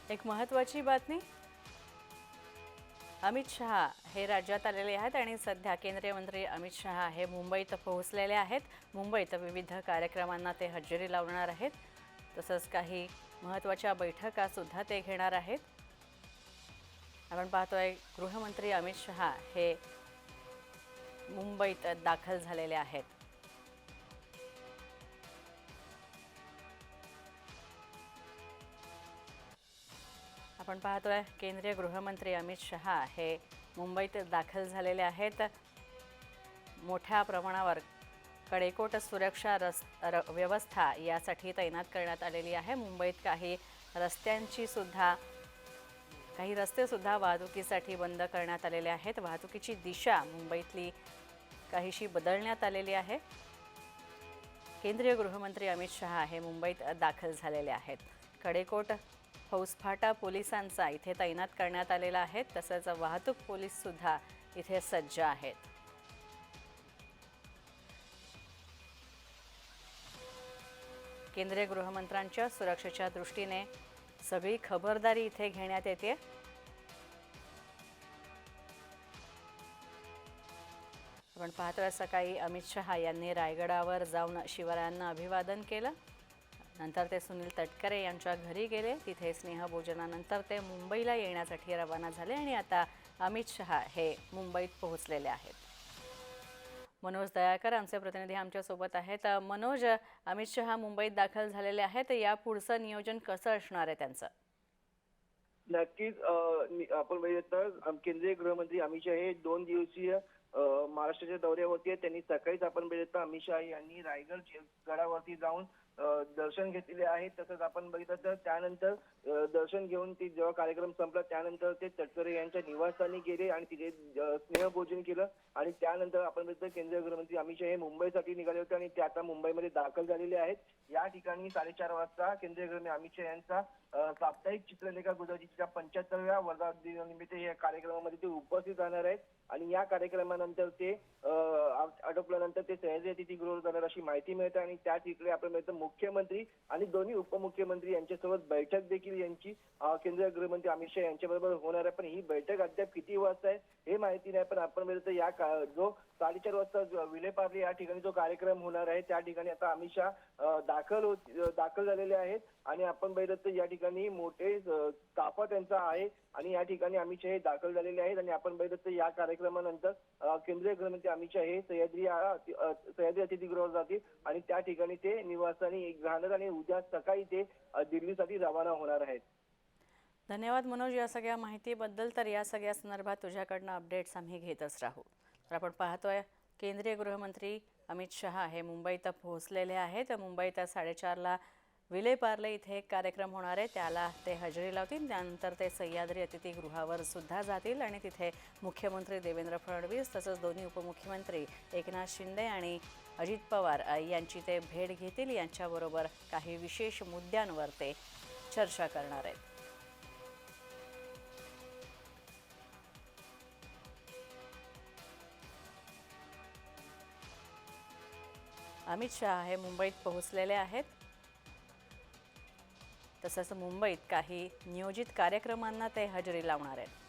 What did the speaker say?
एक महत्त्वाची बातमी। अमित शहा हे राज्यात आलेले आहेत आणि सध्या केंद्रीय मंत्री अमित शहा हे मुंबईत पोहोचलेले आहेत। मुंबईत विविध कार्यक्रमांना ते हजेरी लावणार आहेत। तसंच काही महत्त्वाच्या बैठका सुद्धा ते घेणार आहेत। आपण पाहतोय गृहमंत्री अमित शहा हे मुंबईत दाखल झालेले आहेत। आपण पाहतोय केंद्रीय गृहमंत्री अमित शहा हे मुंबईत दाखल झालेले आहेत। मोठ्या प्रमाणावर कडेकोट सुरक्षा व्यवस्था यासाठी तैनात करण्यात आलेली आहे। मुंबईत काही रस्ते सुद्धा वाहतुकीसाठी बंद करण्यात आलेले आहेत। वाहतुकीची दिशा मुंबईतली काहीशी बदलण्यात आलेली आहे। केंद्रीय गृहमंत्री अमित शहा हे मुंबईत दाखल झालेले आहेत। कडेकोट फौजफाटा पोलिसांचा इथे तैनात करण्यात आलेला आहे। तसंच वाहतूक पोलीस सुद्धा इथे सज्ज आहेत। केंद्रीय गृहमंत्र्यांच्या सुरक्षेच्या दृष्टीने सगळी खबरदारी इथे घेण्यात येते। आपण पाहतोय सकाळी अमित शहा यांनी रायगडावर जाऊन शिवरायांना अभिवादन केलं। नंतर ते सुनील तटकरे यांच्या घरी गेले। तिथे स्नेहभोजनानंतर ते मुंबईला येण्यासाठी रवाना झाले आणि आता अमित शहा हे मुंबईत पोहोचलेले आहेत। मनोज दयाकर आमचे प्रतिनिधी आमच्या सोबत आहेत। मनोज, अमित शहा मुंबईत दाखल झालेले आहेत, या पुढचं नियोजन कसं असणार आहे त्यांचं? नक्कीच आपण बघितलं केंद्रीय गृहमंत्री अमित शहा हे 2 दिवसीय महाराष्ट्राच्या दौऱ्यावरती आहेत। त्यांनी सकाळीच आपण बघितलं अमित शहा यांनी रायगड गडावरती जाऊन दर्शन घेतलेले आहे। तसंच आपण बघितलं तर त्यानंतर दर्शन घेऊन ते जेव्हा कार्यक्रम संपला त्यानंतर ते तटकरे यांच्या निवासस्थानी गेले आणि तिथे स्नेहभोजन केलं आणि त्यानंतर आपण बघितलं केंद्रीय गृहमंत्री अमित शहा हे मुंबईसाठी निघाले होते आणि ते आता मुंबईमध्ये दाखल झालेले आहेत। या ठिकाणी 4:30 वाजता केंद्रीय गृहमंत्री अमित शहा यांचा साप्ताहिक चित्रलेखा गुजरातीच्या 75व्या वर्धापनानिमित्त या कार्यक्रमामध्ये ते उपस्थित राहणार आहेत आणि या कार्यक्रमानंतर ते आटोपल्यानंतर ते सह्याद्री अतिथीगृहावर जाणार अशी माहिती मिळते आणि त्या ठिकाणी आपण बघितलं मुख्यमंत्री आणि दोन्ही उपमुख्यमंत्री यांच्यासोबत बैठक देखील यांची केंद्रीय गृहमंत्री अमित शहा यांच्याबरोबर होणार आहे। पण ही बैठक अद्याप किती वाजता आहे हे माहिती नाही। पण आपण बघितलं या जो 4:30 वाजता विलेपार्ले या ठिकाणी जो कार्यक्रम होणार आहे त्या ठिकाणी आता अमित शहा दाखल झालेले आहेत आणि आपण बघितलं तर या ठिकाणी मोठे ताफा त्यांचा आहे आणि या ठिकाणी अमित शहा हे दाखल झालेले आहेत आणि आपण बघितलं तर या कार्यक्रमानंतर केंद्रीय गृहमंत्री अमित शहा हे सह्याद्री अतिथीगृहावर जातील आणि त्या ठिकाणी ते निवासस्थानी राहणार आणि उद्या सकाळी ते दिल्लीसाठी रवाना होणार आहेत। धन्यवाद मनोज या सगळ्या माहितीबद्दल। तर या सगळ्या संदर्भात तुझ्याकडनं अपडेट्स आम्ही घेतच राहू। तर आपण पाहतोय केंद्रीय गृहमंत्री अमित शहा हे मुंबईत पोहोचलेले आहेत। मुंबईत 4:30ला विलेपार्ले इथे एक कार्यक्रम होणार आहे, त्याला ते हजेरी लावतील। त्यानंतर ते सह्याद्री अतिथीगृहावर सुद्धा जातील आणि तिथे मुख्यमंत्री देवेंद्र फडणवीस तसंच दोन्ही उपमुख्यमंत्री एकनाथ शिंदे आणि अजित पवार यांची ते भेट घेतील। यांच्याबरोबर काही विशेष मुद्द्यांवर ते चर्चा करणार आहेत। अमित शहा हे मुंबईत पोहोचलेले आहेत। तसंच मुंबईत काही नियोजित कार्यक्रमांना ते हजेरी लावणार आहेत।